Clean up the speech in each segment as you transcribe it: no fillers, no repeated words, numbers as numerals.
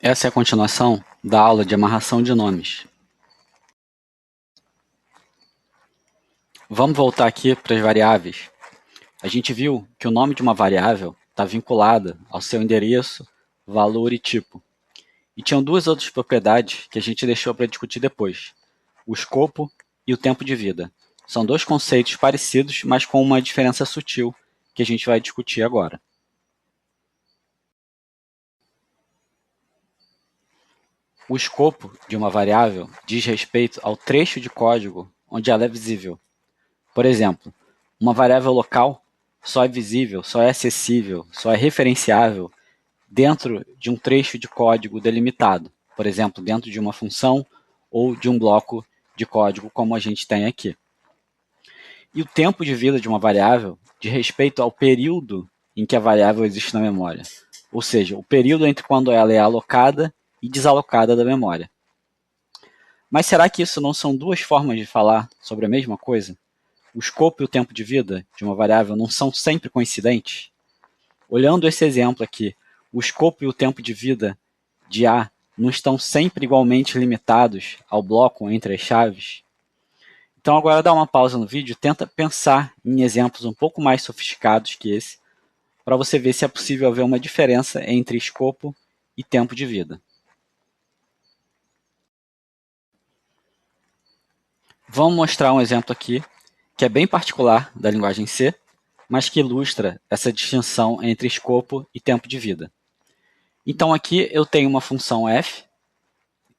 Essa é a continuação da aula de amarração de nomes. Vamos voltar aqui para as variáveis. A gente viu que o nome de uma variável está vinculada ao seu endereço, valor e tipo. E tinham duas outras propriedades que a gente deixou para discutir depois: o escopo e o tempo de vida. São dois conceitos parecidos, mas com uma diferença sutil que a gente vai discutir agora. O escopo de uma variável diz respeito ao trecho de código onde ela é visível. Por exemplo, uma variável local só é visível, só é acessível, só é referenciável dentro de um trecho de código delimitado. Por exemplo, dentro de uma função ou de um bloco de código como a gente tem aqui. E o tempo de vida de uma variável diz respeito ao período em que a variável existe na memória. Ou seja, o período entre quando ela é alocada e desalocada da memória. Mas será que isso não são duas formas de falar sobre a mesma coisa? O escopo e o tempo de vida de uma variável não são sempre coincidentes? Olhando esse exemplo aqui, o escopo e o tempo de vida de A não estão sempre igualmente limitados ao bloco entre as chaves? Então agora dá uma pausa no vídeo e tenta pensar em exemplos um pouco mais sofisticados que esse, para você ver se é possível haver uma diferença entre escopo e tempo de vida. Vamos mostrar um exemplo aqui que é bem particular da linguagem C, mas que ilustra essa distinção entre escopo e tempo de vida. Então aqui eu tenho uma função f,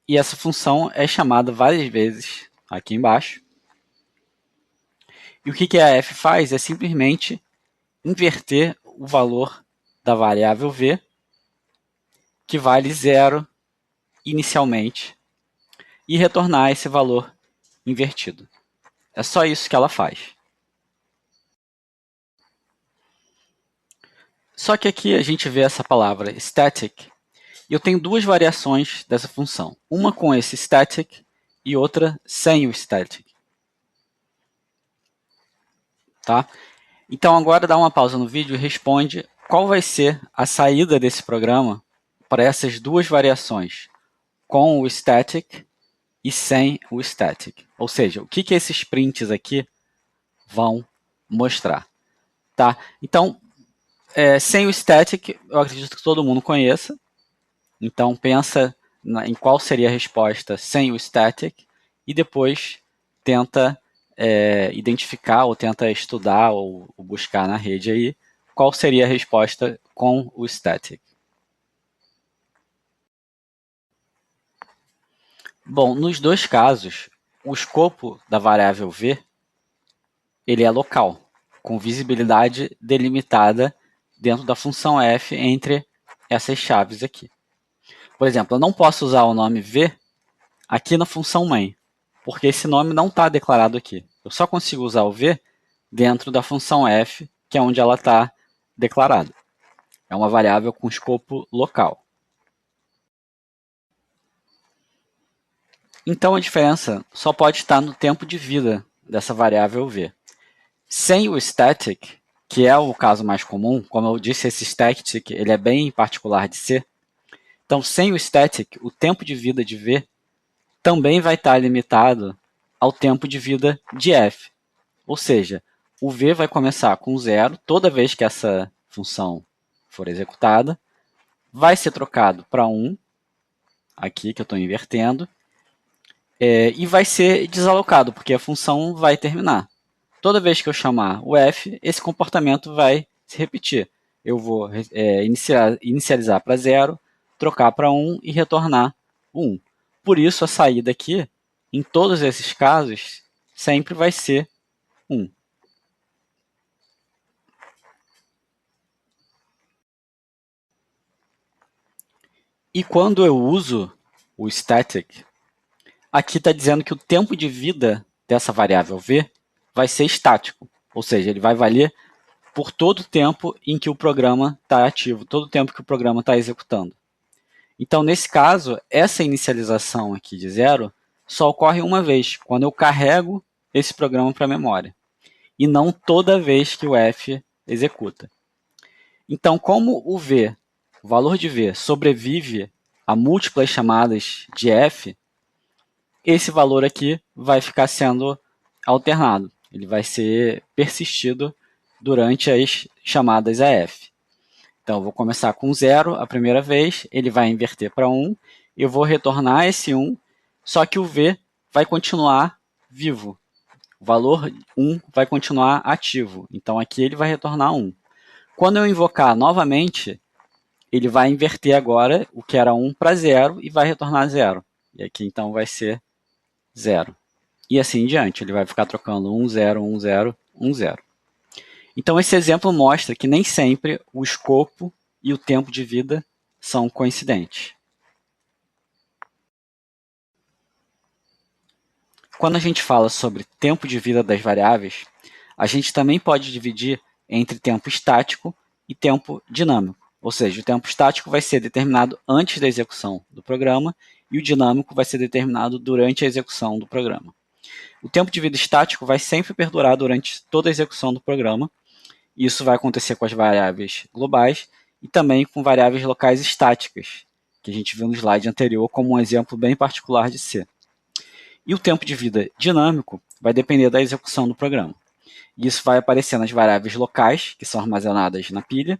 e essa função é chamada várias vezes aqui embaixo. E o que a f faz é simplesmente inverter o valor da variável v, que vale 0 inicialmente, e retornar esse valor invertido. É só isso que ela faz. Só que aqui a gente vê essa palavra static, e eu tenho duas variações dessa função. Uma com esse static e outra sem o static. Tá? Então agora dá uma pausa no vídeo e responde qual vai ser a saída desse programa para essas duas variações, com o static e sem o static. Ou seja, o que esses prints aqui vão mostrar. Tá? Então, sem o static, eu acredito que todo mundo conheça. Então, pensa em qual seria a resposta sem o static e depois tenta identificar ou tenta estudar ou buscar na rede aí qual seria a resposta com o static. Bom, nos dois casos, o escopo da variável v ele é local, com visibilidade delimitada dentro da função f entre essas chaves aqui. Por exemplo, eu não posso usar o nome v aqui na função main, porque esse nome não está declarado aqui. Eu só consigo usar o v dentro da função f, que é onde ela está declarada. É uma variável com escopo local. Então a diferença só pode estar no tempo de vida dessa variável v. Sem o static, que é o caso mais comum, como eu disse, esse static ele é bem particular de C. Então, sem o static, o tempo de vida de v também vai estar limitado ao tempo de vida de f. Ou seja, o v vai começar com 0 toda vez que essa função for executada, vai ser trocado para 1, aqui que eu estou invertendo, e vai ser desalocado, porque a função vai terminar. Toda vez que eu chamar o f, esse comportamento vai se repetir. Eu vou inicializar para 0, trocar para 1 e retornar 1. Por isso, a saída aqui, em todos esses casos, sempre vai ser 1. E quando eu uso o static, aqui está dizendo que o tempo de vida dessa variável v vai ser estático, ou seja, ele vai valer por todo o tempo em que o programa está ativo, todo o tempo que o programa está executando. Então, nesse caso, essa inicialização aqui de 0 só ocorre uma vez, quando eu carrego esse programa para a memória, e não toda vez que o f executa. Então, como o valor de v sobrevive a múltiplas chamadas de f, esse valor aqui vai ficar sendo alternado. Ele vai ser persistido durante as chamadas a f. Então, eu vou começar com 0 a primeira vez, ele vai inverter para 1, eu vou retornar esse 1, só que o v vai continuar vivo. O valor 1 vai continuar ativo, então aqui ele vai retornar 1. Quando eu invocar novamente, ele vai inverter agora o que era 1 para 0 e vai retornar 0. E aqui então vai ser 0. E assim em diante, ele vai ficar trocando 1, 0, 1, 0, 1, 0. Então esse exemplo mostra que nem sempre o escopo e o tempo de vida são coincidentes. Quando a gente fala sobre tempo de vida das variáveis, a gente também pode dividir entre tempo estático e tempo dinâmico. Ou seja, o tempo estático vai ser determinado antes da execução do programa e o dinâmico vai ser determinado durante a execução do programa. O tempo de vida estático vai sempre perdurar durante toda a execução do programa. Isso vai acontecer com as variáveis globais e também com variáveis locais estáticas, que a gente viu no slide anterior como um exemplo bem particular de C. E o tempo de vida dinâmico vai depender da execução do programa. Isso vai aparecer nas variáveis locais, que são armazenadas na pilha,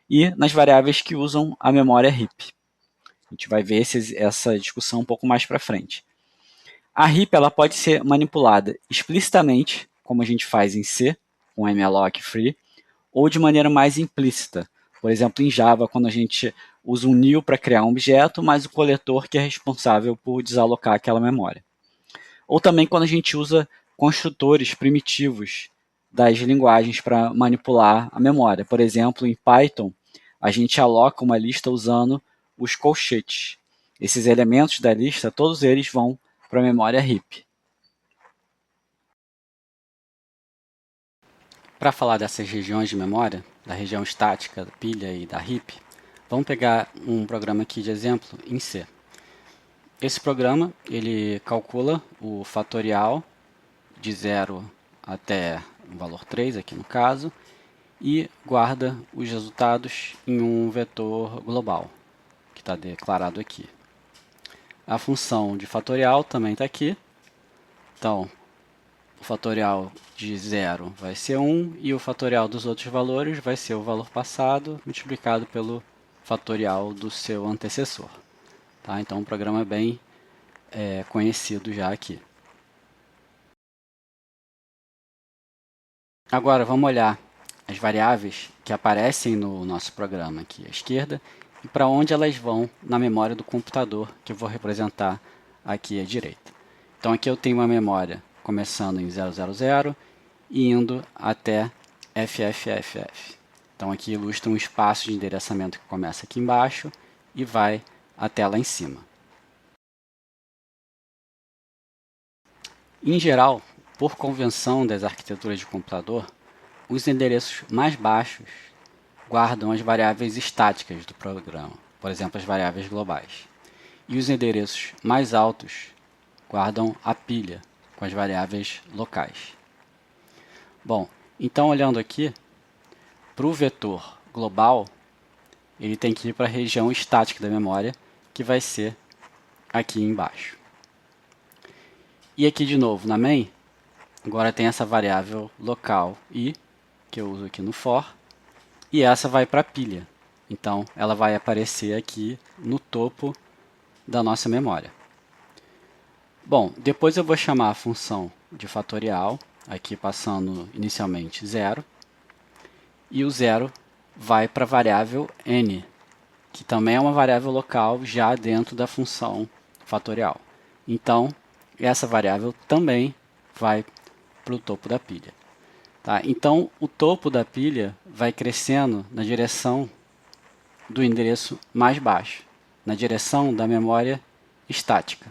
e nas variáveis que usam a memória heap. A gente vai ver essa discussão um pouco mais para frente. A heap ela pode ser manipulada explicitamente, como a gente faz em C, com malloc free, ou de maneira mais implícita. Por exemplo, em Java, quando a gente usa um new para criar um objeto, mas o coletor que é responsável por desalocar aquela memória. Ou também quando a gente usa construtores primitivos das linguagens para manipular a memória. Por exemplo, em Python, a gente aloca uma lista usando os colchetes. Esses elementos da lista, todos eles vão para a memória heap. Para falar dessas regiões de memória, da região estática, da pilha e da heap, vamos pegar um programa aqui de exemplo em C. Esse programa ele calcula o fatorial de 0 até o valor 3, aqui no caso, e guarda os resultados em um vetor global, que está declarado aqui. A função de fatorial também está aqui. Então, o fatorial de 0 vai ser 1 e o fatorial dos outros valores vai ser o valor passado multiplicado pelo fatorial do seu antecessor. Tá? Então, um programa bem conhecido já aqui. Agora, vamos olhar as variáveis que aparecem no nosso programa aqui à esquerda e para onde elas vão na memória do computador, que eu vou representar aqui à direita. Então, aqui eu tenho uma memória começando em 000 e indo até FFFF. Então, aqui ilustra um espaço de endereçamento que começa aqui embaixo e vai até lá em cima. Em geral, por convenção das arquiteturas de computador, os endereços mais baixos guardam as variáveis estáticas do programa, por exemplo, as variáveis globais. E os endereços mais altos guardam a pilha com as variáveis locais. Bom, então olhando aqui, para o vetor global, ele tem que ir para a região estática da memória, que vai ser aqui embaixo. E aqui de novo na main, agora tem essa variável local i, que eu uso aqui no for, e essa vai para a pilha. Então, ela vai aparecer aqui no topo da nossa memória. Bom, depois eu vou chamar a função de fatorial, aqui passando inicialmente 0, e o 0 vai para a variável n, que também é uma variável local já dentro da função fatorial. Então, essa variável também vai para o topo da pilha. Tá? Então, o topo da pilha vai crescendo na direção do endereço mais baixo, na direção da memória estática.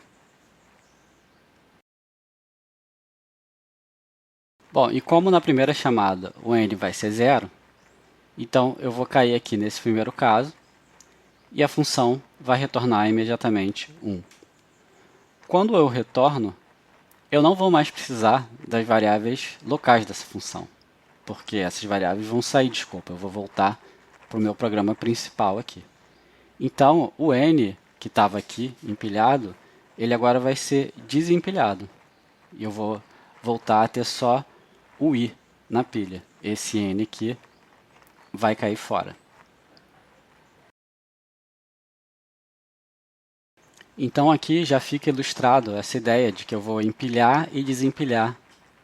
Bom, e como na primeira chamada o n vai ser 0, então eu vou cair aqui nesse primeiro caso e a função vai retornar imediatamente 1. Quando eu retorno, eu não vou mais precisar das variáveis locais dessa função, porque essas variáveis vão sair de escopo, eu vou voltar para o meu programa principal aqui. Então, o n que estava aqui empilhado, ele agora vai ser desempilhado. E eu vou voltar a ter só o i na pilha. Esse n aqui vai cair fora. Então aqui já fica ilustrado essa ideia de que eu vou empilhar e desempilhar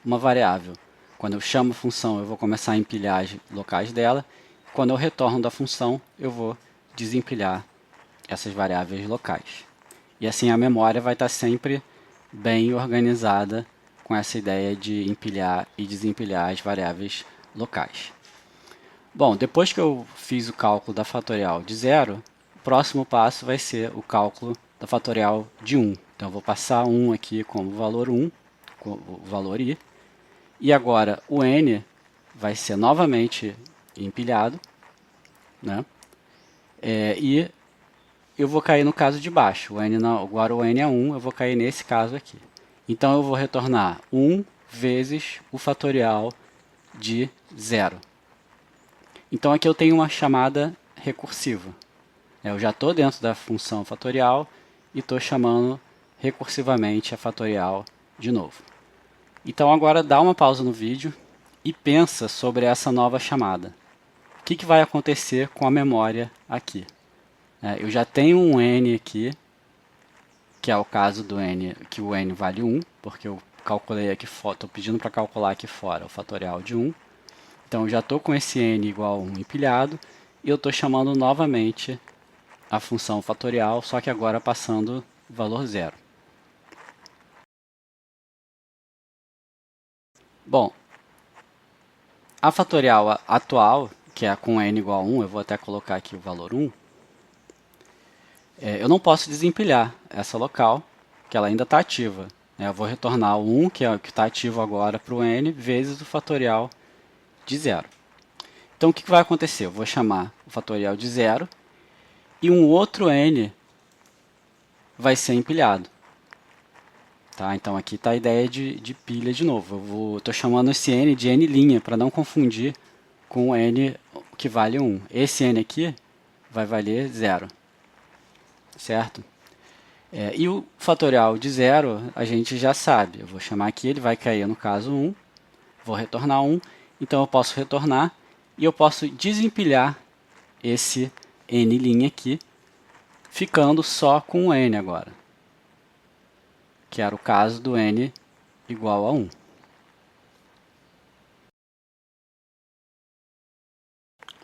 uma variável. Quando eu chamo a função, eu vou começar a empilhar as locais dela. Quando eu retorno da função, eu vou desempilhar essas variáveis locais. E assim a memória vai estar sempre bem organizada com essa ideia de empilhar e desempilhar as variáveis locais. Bom, depois que eu fiz o cálculo da fatorial de zero, o próximo passo vai ser o cálculo da fatorial de 1. Então, eu vou passar 1 aqui como valor 1, o valor i, e agora o n vai ser novamente empilhado, né? E eu vou cair no caso de baixo. Agora o n é 1, eu vou cair nesse caso aqui. Então, eu vou retornar 1 vezes o fatorial de 0. Então, aqui eu tenho uma chamada recursiva. Eu já estou dentro da função fatorial e estou chamando recursivamente a fatorial de novo. Então, agora dá uma pausa no vídeo e pensa sobre essa nova chamada. O que vai acontecer com a memória aqui? Eu já tenho um n aqui, que é o caso do n, que o n vale 1, porque eu calculei aqui fora, estou pedindo para calcular aqui fora o fatorial de 1. Então, eu já estou com esse n igual a 1 empilhado, e eu estou chamando novamente a função fatorial, só que agora passando o valor 0. Bom, a fatorial atual, que é com n igual a 1, eu vou até colocar aqui o valor 1, eu não posso desempilhar essa local, que ela ainda está ativa. Eu vou retornar o 1, que é o que está ativo agora, para o n, vezes o fatorial de 0. Então, o que vai acontecer? Eu vou chamar o fatorial de 0 e um outro n vai ser empilhado. Tá? Então, aqui está a ideia de pilha de novo. Eu estou chamando esse n de n' para não confundir com o n que vale 1. Esse n aqui vai valer 0. Certo? E o fatorial de 0 a gente já sabe. Eu vou chamar aqui, ele vai cair no caso 1. Vou retornar 1. Então, eu posso retornar e eu posso desempilhar esse n' aqui, ficando só com o n agora, que era o caso do n igual a 1.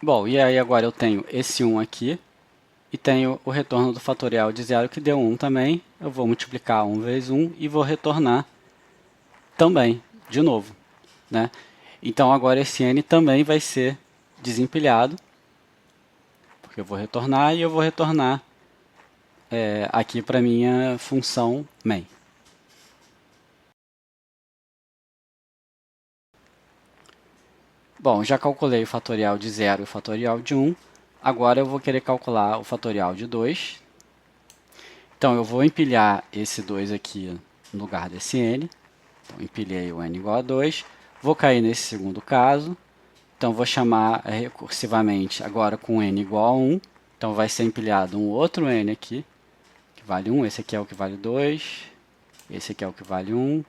Bom, e aí agora eu tenho esse 1 aqui, e tenho o retorno do fatorial de 0 que deu 1 também. Eu vou multiplicar 1 vezes 1 e vou retornar também, de novo. Né? Então agora esse n também vai ser desempilhado, porque eu vou retornar e eu vou retornar aqui para a minha função main. Bom, já calculei o fatorial de 0 e o fatorial de 1. Agora eu vou querer calcular o fatorial de 2. Então, eu vou empilhar esse 2 aqui no lugar desse n. Então, empilhei o n igual a 2. Vou cair nesse segundo caso. Então, vou chamar recursivamente agora com n igual a 1. Então, vai ser empilhado um outro n aqui, que vale 1. Esse aqui é o que vale 2. Esse aqui é o que vale 1.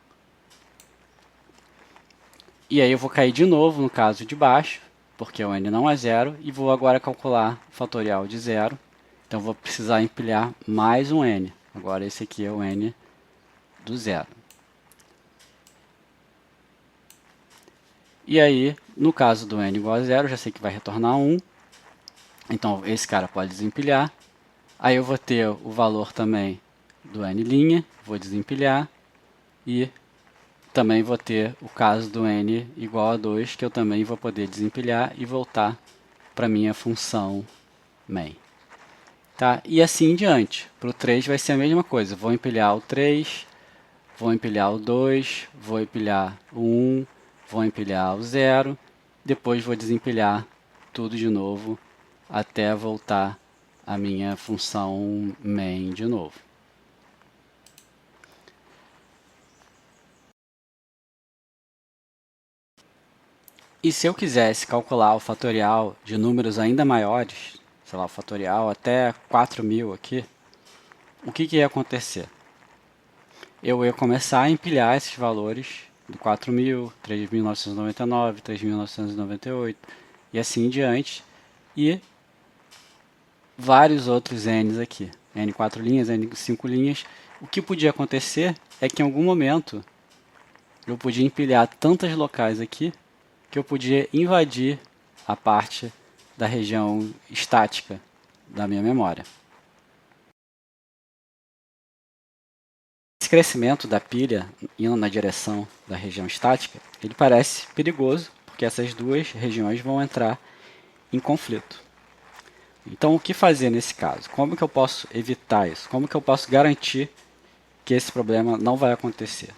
E aí eu vou cair de novo no caso de baixo, porque o n não é 0, e vou agora calcular o fatorial de 0. Então, vou precisar empilhar mais um n. Agora, esse aqui é o n do 0. E aí, no caso do n igual a 0, já sei que vai retornar 1. Então, esse cara pode desempilhar. Aí eu vou ter o valor também do n', vou desempilhar. E também vou ter o caso do n igual a 2, que eu também vou poder desempilhar e voltar para a minha função main. Tá? E assim em diante. Para o 3 vai ser a mesma coisa. Vou empilhar o 3, vou empilhar o 2, vou empilhar o 1, vou empilhar o 0, depois vou desempilhar tudo de novo até voltar a minha função main de novo. E se eu quisesse calcular o fatorial de números ainda maiores, sei lá, o fatorial até 4.000 aqui, o que ia acontecer? Eu ia começar a empilhar esses valores do 4.000, 3.999, 3.998 e assim em diante, e vários outros n's aqui, n 4 linhas, n 5 linhas. O que podia acontecer é que em algum momento eu podia empilhar tantas locais aqui que eu podia invadir a parte da região estática da minha memória. Esse crescimento da pilha indo na direção da região estática, ele parece perigoso, porque essas duas regiões vão entrar em conflito. Então, o que fazer nesse caso? Como que eu posso evitar isso? Como que eu posso garantir que esse problema não vai acontecer?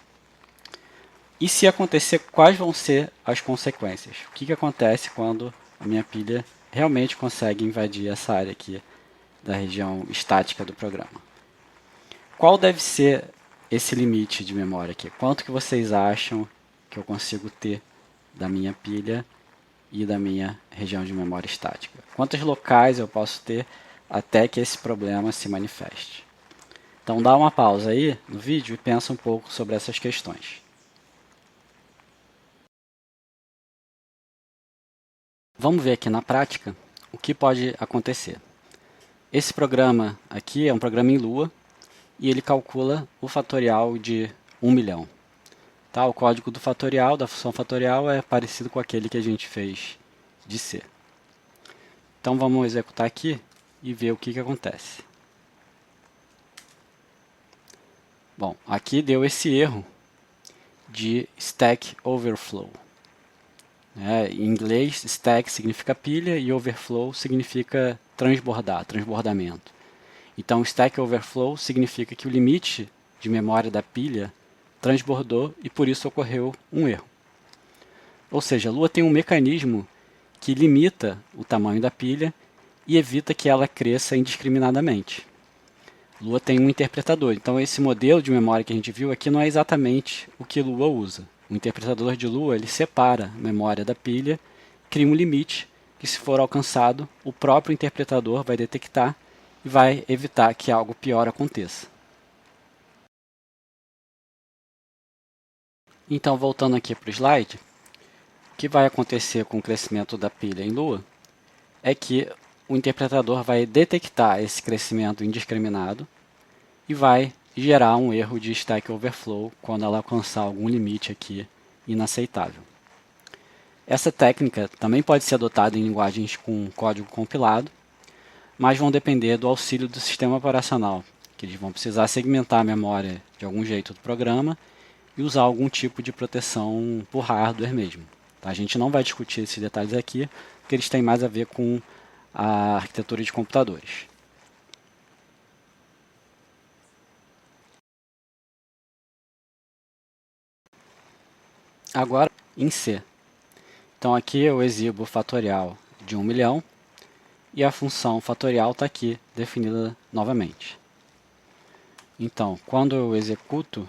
E se acontecer, quais vão ser as consequências? O que acontece quando a minha pilha realmente consegue invadir essa área aqui da região estática do programa? Qual deve ser esse limite de memória aqui? Quanto que vocês acham que eu consigo ter da minha pilha e da minha região de memória estática? Quantos locais eu posso ter até que esse problema se manifeste? Então dá uma pausa aí no vídeo e pensa um pouco sobre essas questões. Vamos ver aqui na prática o que pode acontecer. Esse programa aqui é um programa em Lua e ele calcula o fatorial de 1 milhão. Tá? O código do fatorial, da função fatorial, é parecido com aquele que a gente fez de C. Então vamos executar aqui e ver o que acontece. Bom, aqui deu esse erro de Stack Overflow. Em inglês, stack significa pilha e overflow significa transbordar, transbordamento. Então, Stack Overflow significa que o limite de memória da pilha transbordou e por isso ocorreu um erro. Ou seja, a Lua tem um mecanismo que limita o tamanho da pilha e evita que ela cresça indiscriminadamente. Lua tem um interpretador, então esse modelo de memória que a gente viu aqui não é exatamente o que Lua usa. O interpretador de Lua ele separa a memória da pilha, cria um limite que, se for alcançado, o próprio interpretador vai detectar e vai evitar que algo pior aconteça. Então, voltando aqui para o slide, o que vai acontecer com o crescimento da pilha em Lua é que o interpretador vai detectar esse crescimento indiscriminado e vai gerar um erro de Stack Overflow quando ela alcançar algum limite aqui inaceitável. Essa técnica também pode ser adotada em linguagens com código compilado, mas vão depender do auxílio do sistema operacional, que eles vão precisar segmentar a memória de algum jeito do programa e usar algum tipo de proteção por hardware mesmo. Tá? A gente não vai discutir esses detalhes aqui, porque eles têm mais a ver com a arquitetura de computadores. Agora, em C. Então aqui eu exibo o fatorial de 1 milhão e a função fatorial está aqui definida novamente. Então, quando eu executo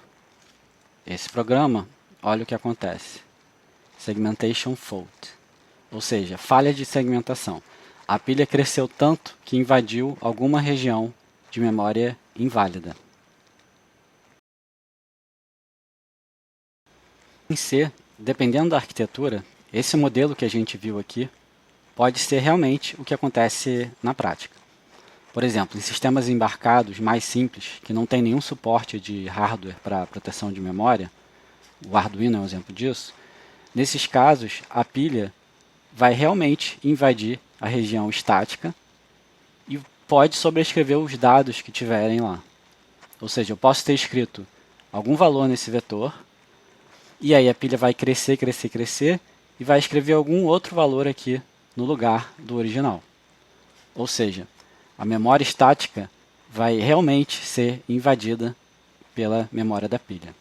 esse programa, olha o que acontece. Segmentation fault, ou seja, falha de segmentação. A pilha cresceu tanto que invadiu alguma região de memória inválida. Em C, dependendo da arquitetura, esse modelo que a gente viu aqui pode ser realmente o que acontece na prática. Por exemplo, em sistemas embarcados mais simples, que não tem nenhum suporte de hardware para proteção de memória, o Arduino é um exemplo disso, nesses casos a pilha vai realmente invadir a região estática e pode sobrescrever os dados que tiverem lá. Ou seja, eu posso ter escrito algum valor nesse vetor, e aí a pilha vai crescer, crescer, crescer, e vai escrever algum outro valor aqui no lugar do original. Ou seja, a memória estática vai realmente ser invadida pela memória da pilha.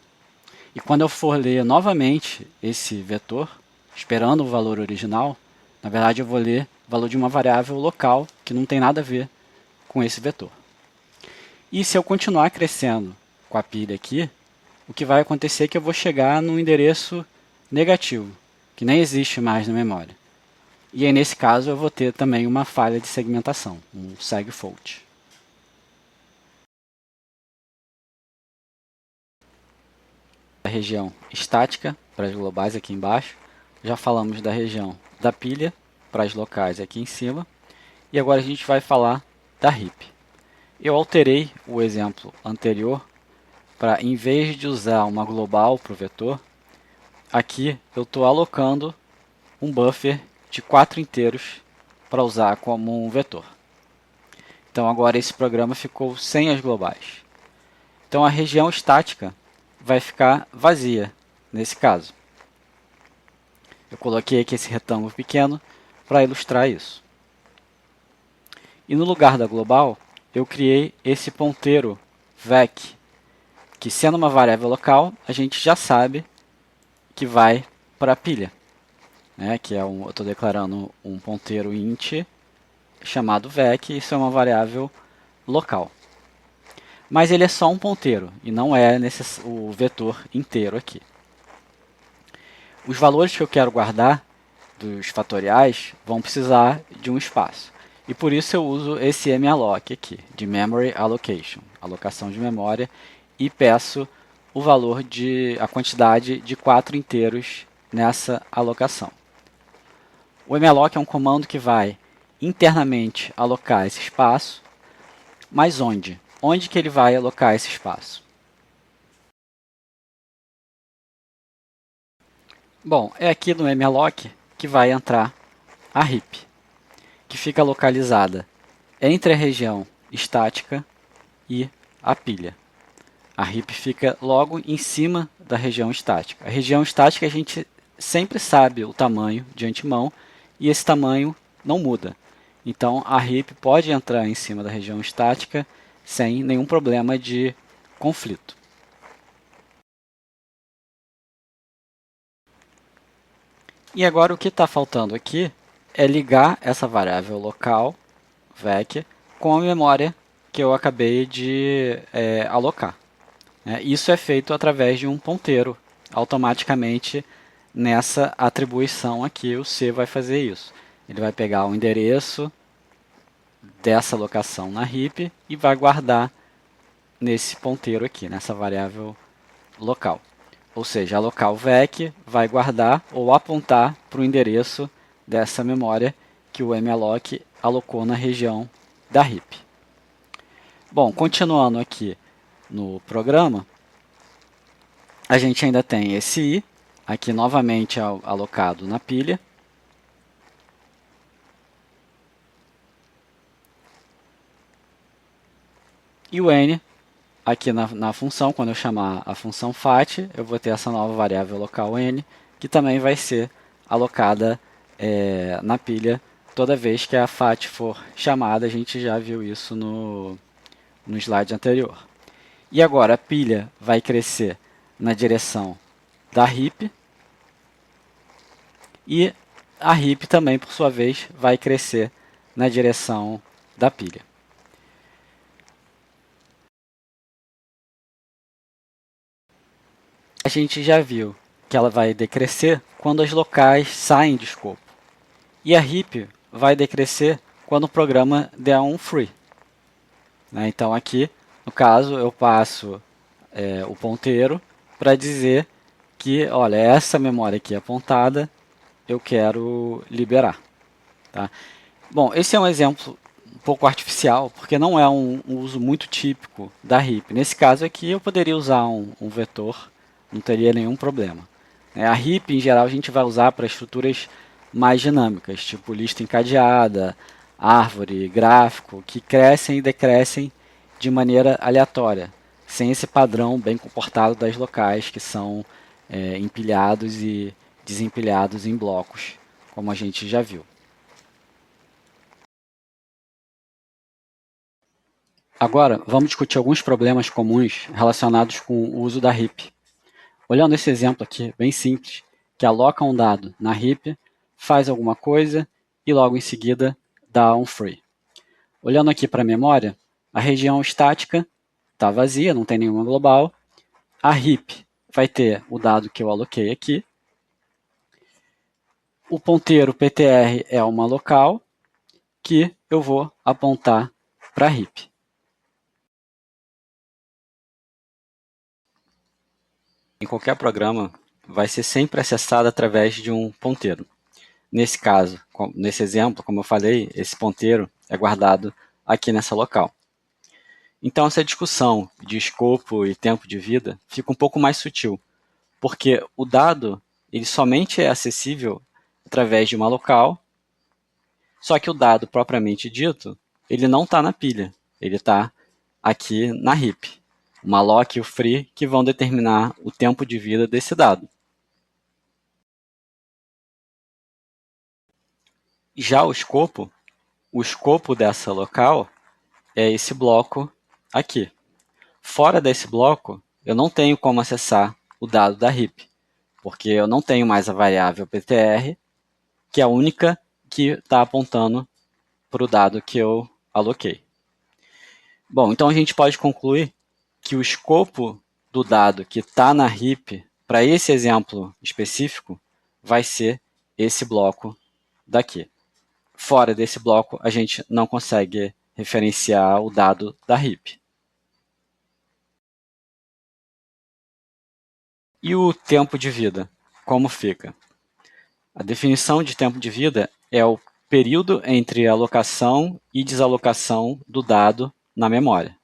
E quando eu for ler novamente esse vetor, esperando o valor original, na verdade eu vou ler o valor de uma variável local que não tem nada a ver com esse vetor. E se eu continuar crescendo com a pilha aqui, o que vai acontecer é que eu vou chegar num endereço negativo, que nem existe mais na memória. E aí, nesse caso, eu vou ter também uma falha de segmentação, um segfault. região estática para as globais aqui embaixo. Já falamos da região da pilha para as locais aqui em cima. E agora a gente vai falar da heap. Eu alterei o exemplo anterior para, em vez de usar uma global para o vetor, aqui eu estou alocando um buffer de 4 inteiros para usar como um vetor. Então agora esse programa ficou sem as globais. Então a região estática vai ficar vazia nesse caso. Eu coloquei aqui esse retângulo pequeno para ilustrar isso. E no lugar da global, eu criei esse ponteiro vec, que sendo uma variável local, a gente já sabe que vai para a pilha. Né? Que é eu estou declarando um ponteiro int chamado vec, isso é uma variável local. Mas ele é só um ponteiro e não é o vetor inteiro aqui. Os valores que eu quero guardar dos fatoriais vão precisar de um espaço. E por isso eu uso esse malloc aqui, de memory allocation, alocação de memória, e peço o valor a quantidade de 4 inteiros nessa alocação. O malloc é um comando que vai internamente alocar esse espaço, mas onde? Onde que ele vai alocar esse espaço? Bom, é aqui no malloc que vai entrar a heap, que fica localizada entre a região estática e a pilha. A heap fica logo em cima da região estática. A região estática a gente sempre sabe o tamanho de antemão e esse tamanho não muda. Então a heap pode entrar em cima da região estática sem nenhum problema de conflito. E agora o que está faltando aqui é ligar essa variável local, vec, com a memória que eu acabei de alocar. Isso é feito através de um ponteiro. Automaticamente, nessa atribuição aqui, o C vai fazer isso. Ele vai pegar o endereço dessa locação na heap e vai guardar nesse ponteiro aqui, nessa variável local. Ou seja, a local vec vai guardar ou apontar para o endereço dessa memória que o malloc alocou na região da heap. Bom, continuando aqui no programa, a gente ainda tem esse i, aqui novamente alocado na pilha. E o n, aqui na função, quando eu chamar a função fat, eu vou ter essa nova variável local n, que também vai ser alocada na pilha toda vez que a fat for chamada. A gente já viu isso no slide anterior. E agora a pilha vai crescer na direção da heap, e a heap também, por sua vez, vai crescer na direção da pilha. A gente já viu que ela vai decrescer quando as locais saem de escopo. E a heap vai decrescer quando o programa der um free. Então aqui, no caso, eu passo o ponteiro para dizer que, olha, essa memória aqui apontada eu quero liberar. Tá? Bom, esse é um exemplo um pouco artificial, porque não é um uso muito típico da heap. Nesse caso aqui, eu poderia usar um vetor, não teria nenhum problema. A heap, em geral, a gente vai usar para estruturas mais dinâmicas, tipo lista encadeada, árvore, gráfico, que crescem e decrescem de maneira aleatória, sem esse padrão bem comportado das locais, que são empilhados e desempilhados em blocos, como a gente já viu. Agora, vamos discutir alguns problemas comuns relacionados com o uso da heap. Olhando esse exemplo aqui, bem simples, que aloca um dado na heap, faz alguma coisa e logo em seguida dá um free. Olhando aqui para a memória, a região estática está vazia, não tem nenhuma global. A heap vai ter o dado que eu aloquei aqui. O ponteiro ptr é uma local que eu vou apontar para a heap. em qualquer programa vai ser sempre acessada através de um ponteiro. Nesse caso, nesse exemplo, como eu falei, esse ponteiro é guardado aqui nessa local. Então, essa discussão de escopo e tempo de vida fica um pouco mais sutil, porque o dado ele somente é acessível através de uma local, só que o dado propriamente dito, ele não está na pilha, ele está aqui na heap. O malloc e o free que vão determinar o tempo de vida desse dado. Já o escopo dessa local é esse bloco aqui. Fora desse bloco, eu não tenho como acessar o dado da heap, porque eu não tenho mais a variável ptr, que é a única que está apontando para o dado que eu aloquei. Bom, então a gente pode concluir que o escopo do dado que está na heap, para esse exemplo específico, vai ser esse bloco daqui. Fora desse bloco, a gente não consegue referenciar o dado da heap. E o tempo de vida, como fica? A definição de tempo de vida é o período entre alocação e desalocação do dado na memória.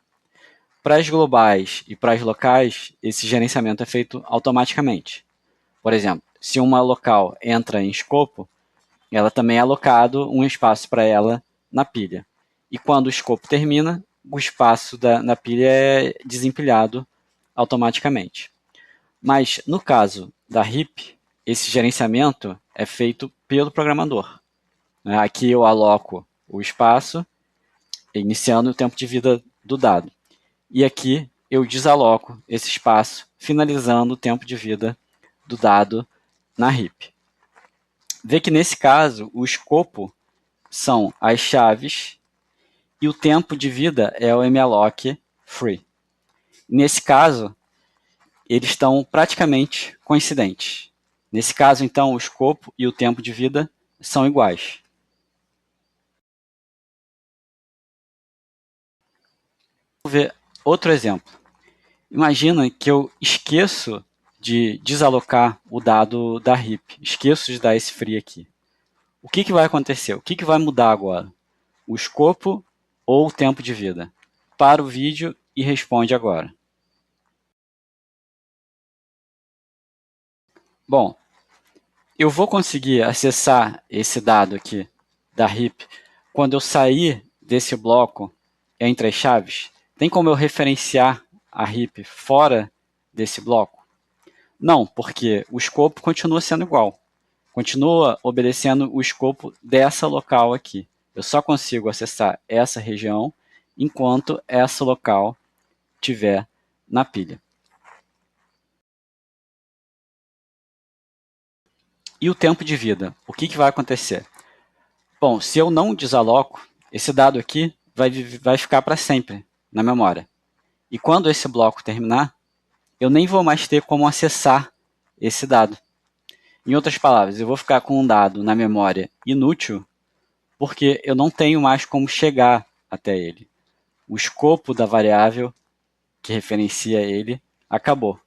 Para as globais e para as locais, esse gerenciamento é feito automaticamente. Por exemplo, se uma local entra em escopo, ela também é alocado um espaço para ela na pilha. E quando o escopo termina, o espaço na pilha é desempilhado automaticamente. Mas no caso da heap, esse gerenciamento é feito pelo programador. Aqui eu aloco o espaço, iniciando o tempo de vida do dado. E aqui eu desaloco esse espaço, finalizando o tempo de vida do dado na heap. Vê que nesse caso, o escopo são as chaves e o tempo de vida é o malloc free. Nesse caso, eles estão praticamente coincidentes. Nesse caso, então, o escopo e o tempo de vida são iguais. Vamos ver outro exemplo. Imagina que eu esqueço de desalocar o dado da heap, esqueço de dar esse free aqui. O que vai acontecer? O que vai mudar agora? O escopo ou o tempo de vida? Para o vídeo e responde agora. Bom, eu vou conseguir acessar esse dado aqui da heap quando eu sair desse bloco entre as chaves. Tem como eu referenciar a heap fora desse bloco? Não, porque o escopo continua sendo igual. Continua obedecendo o escopo dessa local aqui. Eu só consigo acessar essa região enquanto essa local estiver na pilha. E o tempo de vida? O que vai acontecer? Bom, se eu não desaloco, esse dado aqui vai ficar para sempre na memória. E quando esse bloco terminar, eu nem vou mais ter como acessar esse dado. Em outras palavras, eu vou ficar com um dado na memória inútil porque eu não tenho mais como chegar até ele. O escopo da variável que referencia ele acabou,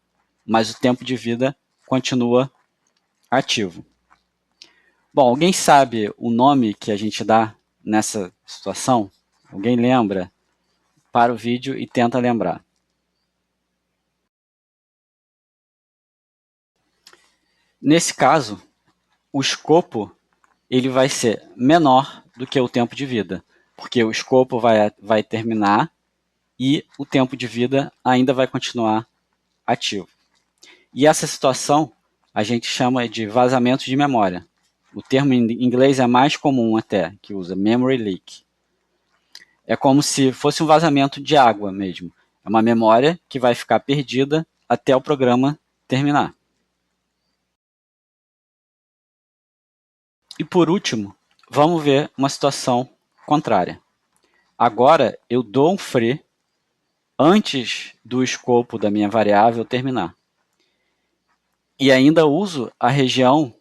mas o tempo de vida continua ativo. Bom, alguém sabe o nome que a gente dá nessa situação? Alguém lembra? Para o vídeo e tenta lembrar. Nesse caso, o escopo ele vai ser menor do que o tempo de vida, porque o escopo vai terminar e o tempo de vida ainda vai continuar ativo. E essa situação a gente chama de vazamento de memória. O termo em inglês é mais comum até, que usa memory leak. É como se fosse um vazamento de água mesmo. É uma memória que vai ficar perdida até o programa terminar. E por último, vamos ver uma situação contrária. Agora eu dou um free antes do escopo da minha variável terminar. E ainda uso a região,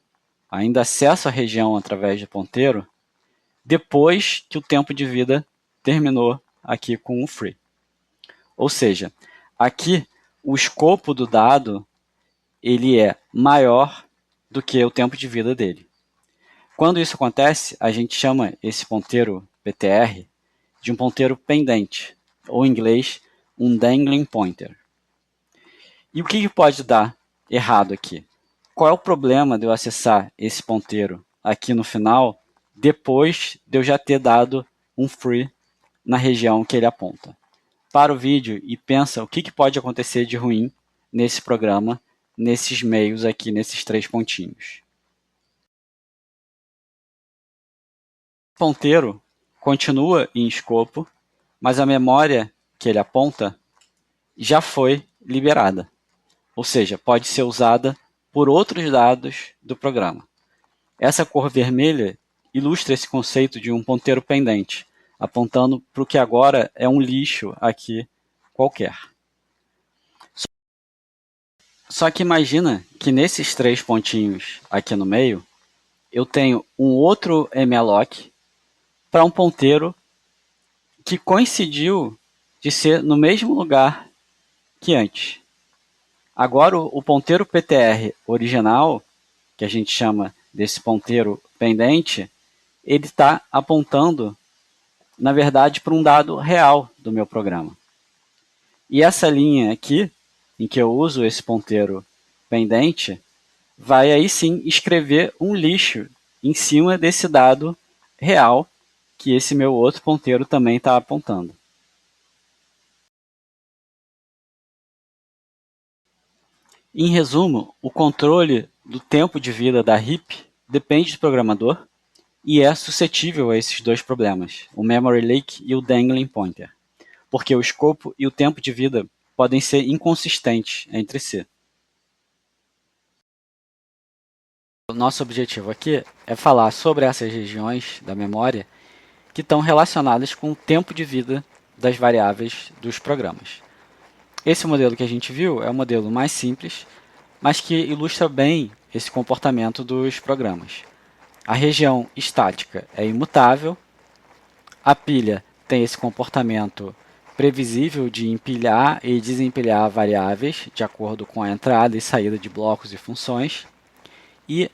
ainda acesso a região através de ponteiro, depois que o tempo de vida terminou aqui com o free. Ou seja, aqui o escopo do dado ele é maior do que o tempo de vida dele. Quando isso acontece, a gente chama esse ponteiro PTR de um ponteiro pendente, ou em inglês, um dangling pointer. E o que pode dar errado aqui? Qual é o problema de eu acessar esse ponteiro aqui no final, depois de eu já ter dado um free na região que ele aponta? Para o vídeo e pensa o que pode acontecer de ruim nesse programa, nesses meios aqui, nesses 3 pontinhos. O ponteiro continua em escopo, mas a memória que ele aponta já foi liberada. Ou seja, pode ser usada por outros dados do programa. Essa cor vermelha ilustra esse conceito de um ponteiro pendente, apontando para o que agora é um lixo aqui qualquer. Só que imagina que nesses 3 pontinhos aqui no meio, eu tenho um outro malloc para um ponteiro que coincidiu de ser no mesmo lugar que antes. Agora o ponteiro PTR original, que a gente chama desse ponteiro pendente, ele está apontando, na verdade, para um dado real do meu programa. E essa linha aqui, em que eu uso esse ponteiro pendente, vai aí sim escrever um lixo em cima desse dado real que esse meu outro ponteiro também está apontando. Em resumo, o controle do tempo de vida da heap depende do programador e é suscetível a esses 2 problemas, o memory leak e o dangling pointer, porque o escopo e o tempo de vida podem ser inconsistentes entre si. O nosso objetivo aqui é falar sobre essas regiões da memória que estão relacionadas com o tempo de vida das variáveis dos programas. Esse modelo que a gente viu é o modelo mais simples, mas que ilustra bem esse comportamento dos programas. A região estática é imutável, a pilha tem esse comportamento previsível de empilhar e desempilhar variáveis de acordo com a entrada e saída de blocos e funções, e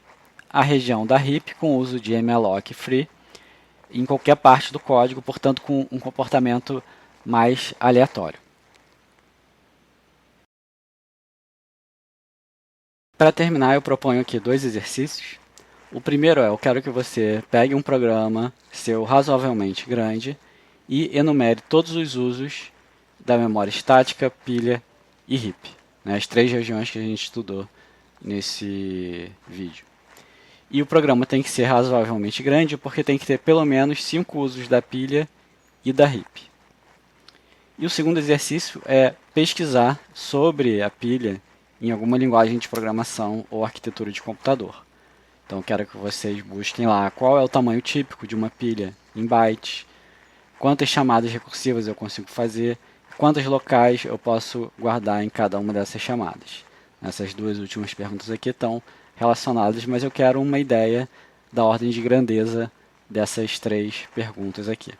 a região da heap com o uso de malloc free em qualquer parte do código, portanto com um comportamento mais aleatório. Para terminar, eu proponho aqui 2 exercícios. O primeiro é, eu quero que você pegue um programa seu razoavelmente grande e enumere todos os usos da memória estática, pilha e heap, né, as 3 regiões que a gente estudou nesse vídeo. E o programa tem que ser razoavelmente grande, porque tem que ter pelo menos 5 usos da pilha e da heap. E o segundo exercício é pesquisar sobre a pilha em alguma linguagem de programação ou arquitetura de computador. Então, eu quero que vocês busquem lá qual é o tamanho típico de uma pilha em bytes, quantas chamadas recursivas eu consigo fazer, quantas locais eu posso guardar em cada uma dessas chamadas. Essas 2 últimas perguntas aqui estão relacionadas, mas eu quero uma ideia da ordem de grandeza dessas 3 perguntas aqui.